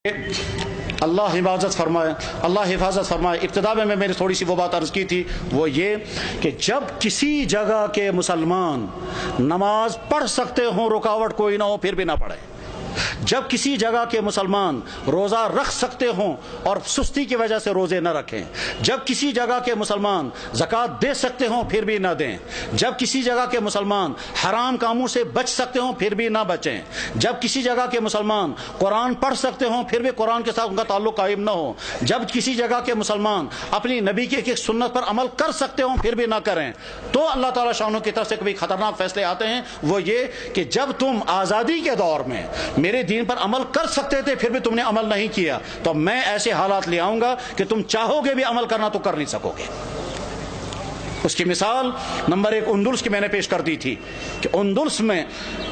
اللہ حفاظت فرمائے، اللہ حفاظت فرمائے۔ ابتدا میں نے تھوڑی سی وہ بات عرض کی تھی، وہ یہ کہ جب کسی جگہ کے مسلمان نماز پڑھ سکتے ہوں، رکاوٹ کوئی نہ ہو، پھر بھی نہ پڑھیں۔ جب کسی جگہ کے مسلمان روزہ رکھ سکتے ہوں اور سستی کی وجہ سے روزے نہ رکھیں، جب کسی جگہ کے مسلمان زکوٰۃ دے سکتے ہوں پھر بھی نہ دیں، جب کسی جگہ کے مسلمان حرام کاموں سے بچ سکتے ہوں پھر بھی نہ بچیں، جب کسی جگہ کے مسلمان قرآن پڑھ سکتے ہوں پھر بھی قرآن کے ساتھ ان کا تعلق قائم نہ ہو، جب کسی جگہ کے مسلمان اپنی نبی کی ایک سنت پر عمل کر سکتے ہوں پھر بھی نہ کریں، تو اللہ تعالیٰ شانوں کی طرف سے کبھی خطرناک فیصلے آتے ہیں۔ وہ یہ کہ جب تم آزادی کے دور میں میرے دین پر عمل کر سکتے تھے پھر بھی تم نے عمل نہیں کیا، تو میں ایسے حالات لے آؤں گا کہ تم چاہو گے بھی عمل کرنا تو کر نہیں سکو گے۔ اس کی مثال نمبر 1 اندلس کی میں نے پیش کر دی تھی کہ اندلس میں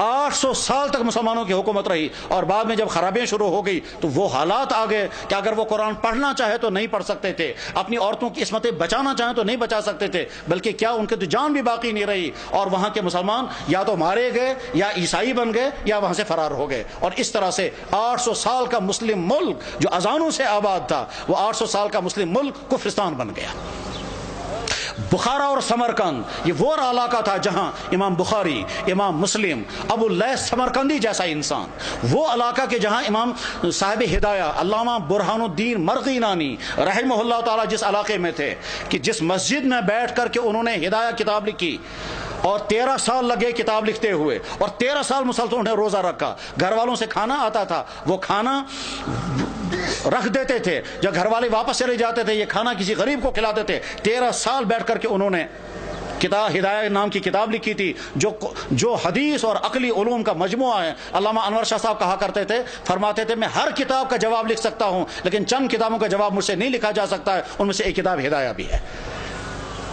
800 سال تک مسلمانوں کی حکومت رہی، اور بعد میں جب خرابیاں شروع ہو گئی تو وہ حالات آ گئے کہ اگر وہ قرآن پڑھنا چاہے تو نہیں پڑھ سکتے تھے، اپنی عورتوں کی عصمتیں بچانا چاہیں تو نہیں بچا سکتے تھے، بلکہ کیا ان کی تو جان بھی باقی نہیں رہی، اور وہاں کے مسلمان یا تو مارے گئے یا عیسائی بن گئے یا وہاں سے فرار ہو گئے، اور اس طرح سے 800 سال کا مسلم ملک جو اذانوں سے آباد تھا وہ 800 سال کا مسلم ملک کفرستان بن گیا۔ بخارا اور سمرقند یہ وہ علاقہ تھا جہاں امام بخاری، امام مسلم، ابو اللہ سمرقندی جیسا انسان، وہ علاقہ کے جہاں امام صاحب ہدایہ علامہ برہان الدین مرغینانی رحمہ اللہ تعالیٰ جس علاقے میں تھے کہ جس مسجد میں بیٹھ کر کے انہوں نے ہدایہ کتاب لکھی، اور 13 سال لگے کتاب لکھتے ہوئے، اور 13 سال مسلسل انہیں روزہ رکھا، گھر والوں سے کھانا آتا تھا، وہ کھانا رکھ دیتے تھے، جب گھر والے واپس چلے جاتے تھے یہ کھانا کسی غریب کو کھلاتے تھے۔ 13 سال بیٹھ کر کے انہوں نے کتاب ہدایہ نام کی کتاب لکھی تھی جو حدیث اور عقلی علوم کا مجموعہ ہے۔ علامہ انور شاہ صاحب کہا کرتے تھے، فرماتے تھے میں ہر کتاب کا جواب لکھ سکتا ہوں لیکن چند کتابوں کا جواب مجھ سے نہیں لکھا جا سکتا ہے، ان میں سے ایک کتاب ہدایہ بھی ہے۔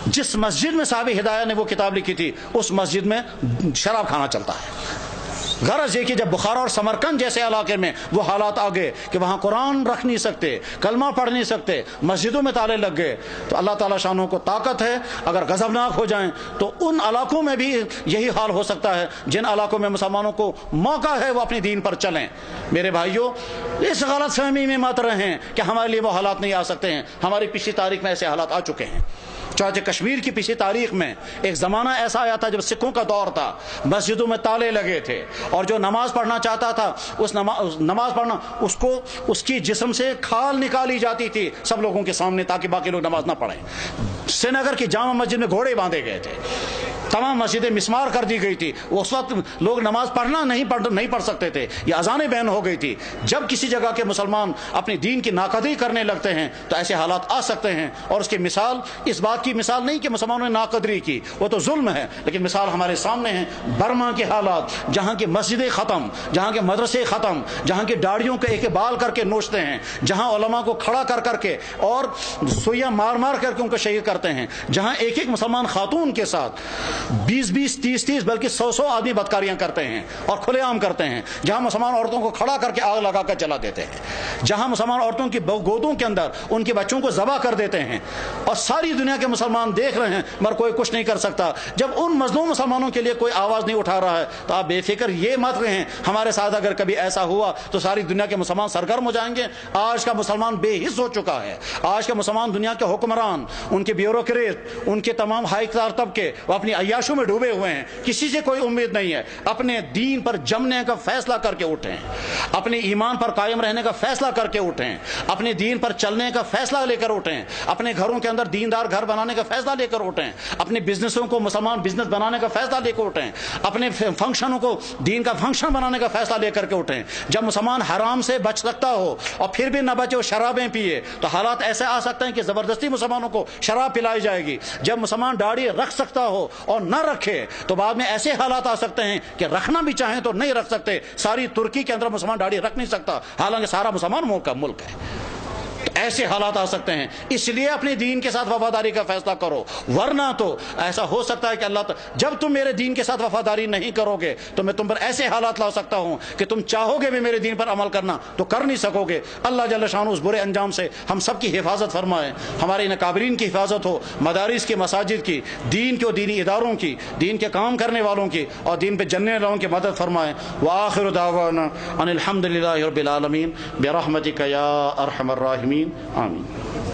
جس مسجد میں صاحب ہدایہ نے وہ کتاب لکھی تھی اس مسجد میں شراب کھانا چلتا ہے۔ غرض یہ کہ جب بخارا اور سمرقند جیسے علاقے میں وہ حالات آ گئے کہ وہاں قرآن رکھ نہیں سکتے، کلمہ پڑھ نہیں سکتے، مسجدوں میں تالے لگ گئے، تو اللہ تعالیٰ شانوں کو طاقت ہے، اگر غضبناک ہو جائیں تو ان علاقوں میں بھی یہی حال ہو سکتا ہے جن علاقوں میں مسلمانوں کو موقع ہے وہ اپنے دین پر چلیں۔ میرے بھائیوں، اس غلط فہمی میں مت رہیں کہ ہمارے لیے وہ حالات نہیں آ سکتے ہیں، ہماری پچھلی تاریخ میں ایسے حالات آ چکے ہیں۔ چنانچہ کشمیر کی پچھلی تاریخ میں ایک زمانہ ایسا آیا تھا جب سکھوں کا دور تھا، مسجدوں میں تالے لگے تھے، اور جو نماز پڑھنا چاہتا تھا اس نماز پڑھنا اس کی جسم سے کھال نکالی جاتی تھی سب لوگوں کے سامنے تاکہ باقی لوگ نماز نہ پڑھیں۔ سری نگر کی جامع مسجد میں گھوڑے باندھے گئے تھے، تمام مسجدیں مسمار کر دی گئی تھی، اس وقت لوگ نماز پڑھنا نہیں پڑھ سکتے تھے، یہ اذانیں بین ہو گئی تھی۔ جب کسی جگہ کے مسلمان اپنی دین کی ناقدری کرنے لگتے ہیں تو ایسے حالات آ سکتے ہیں، اور اس کی مثال اس بات کی مثال نہیں کہ مسلمانوں نے ناقدری کی، وہ تو ظلم ہے، لیکن مثال ہمارے سامنے ہے برما کے حالات، جہاں کی مسجدیں ختم، جہاں کے مدرسے ختم، جہاں کی داڑھیوں کے ایک بال کر کے نوچتے ہیں، جہاں علماء کو کھڑا کر کے اور سوئیاں مار کر کے ان کو شہید کرتے ہیں، جہاں ایک مسلمان خاتون کے ساتھ 20 30 بلکہ 100 آدمی بدکاریاں کرتے ہیں اور کھلے عام کرتے ہیں، جہاں مسلمان عورتوں کو کھڑا کر کے آگ لگا کر جلا دیتے ہیں، جہاں مسلمان عورتوں کی گودوں کے اندر ان کے بچوں کو ذبح کر دیتے ہیں، اور ساری دنیا کے مسلمان دیکھ رہے ہیں مگر کوئی کچھ نہیں کر سکتا۔ جب ان مظلوم مسلمانوں کے لیے کوئی آواز نہیں اٹھا رہا ہے تو آپ بے فکر یہ مت رہیں ہمارے ساتھ اگر کبھی ایسا ہوا تو ساری دنیا کے مسلمان سرگرم ہو جائیں گے۔ آج کا مسلمان بے حس ہو چکا ہے، آج کا مسلمان دنیا کے حکمران، ان کے بیوروکریٹ، ان کے تمام ہائی کلاس طبقے وہ اپنی عیاشوں میں ڈوبے ہوئے ہیں، کسی سے کوئی امید نہیں ہے۔ اپنے دین پر جمنے کا فیصلہ کر کے اٹھیں، اپنے ایمان پر قائم رہنے کا فیصلہ کر کے اٹھیں، اپنے دین پر چلنے کا فیصلہ لے کر اٹھیں، اپنے گھروں کے اندر دیندار گھر بنانے کا فیصلہ لے کر اٹھیں، اپنے بزنسوں کو مسلمان بزنس بنانے کا فیصلہ لے کر اٹھیں، اپنے فنکشنوں کو دین کا فنکشن بنانے کا فیصلہ لے کر کے اٹھیں۔ جب مسلمان حرام سے بچ سکتا ہو اور پھر بھی نہ بچے اور شرابیں پیے تو حالات ایسے آ سکتے ہیں کہ زبردستی مسلمانوں کو شراب پلائی جائے گی۔ جب مسلمان داڑھی رکھ سکتا ہو اور نہ رکھے تو بعد میں ایسے حالات آ سکتے ہیں کہ رکھنا بھی چاہیں تو نہیں رکھ سکتے۔ ساری ترکی کے اندر مسلمان داڑھی رکھ نہیں سکتا، حالانکہ سارا مسلمان ملک ہے۔ ایسے حالات آ سکتے ہیں، اس لیے اپنے دین کے ساتھ وفاداری کا فیصلہ کرو، ورنہ تو ایسا ہو سکتا ہے کہ اللہ جب تم میرے دین کے ساتھ وفاداری نہیں کرو گے تو میں تم پر ایسے حالات لا سکتا ہوں کہ تم چاہو گے بھی میرے دین پر عمل کرنا تو کر نہیں سکو گے۔ اللہ جل شانہ اس برے انجام سے ہم سب کی حفاظت فرمائے، ہمارے ان اکابرین کی حفاظت ہو، مدارس کی، مساجد کی، دین کے و دینی اداروں کی، دین کے کام کرنے والوں کی اور دین پہ جننے والوں کی مدد فرمائے۔ وآخر دعوانا ان الحمد للہ رب العالمین برحمتک یا ارحم الراحمین، آمین۔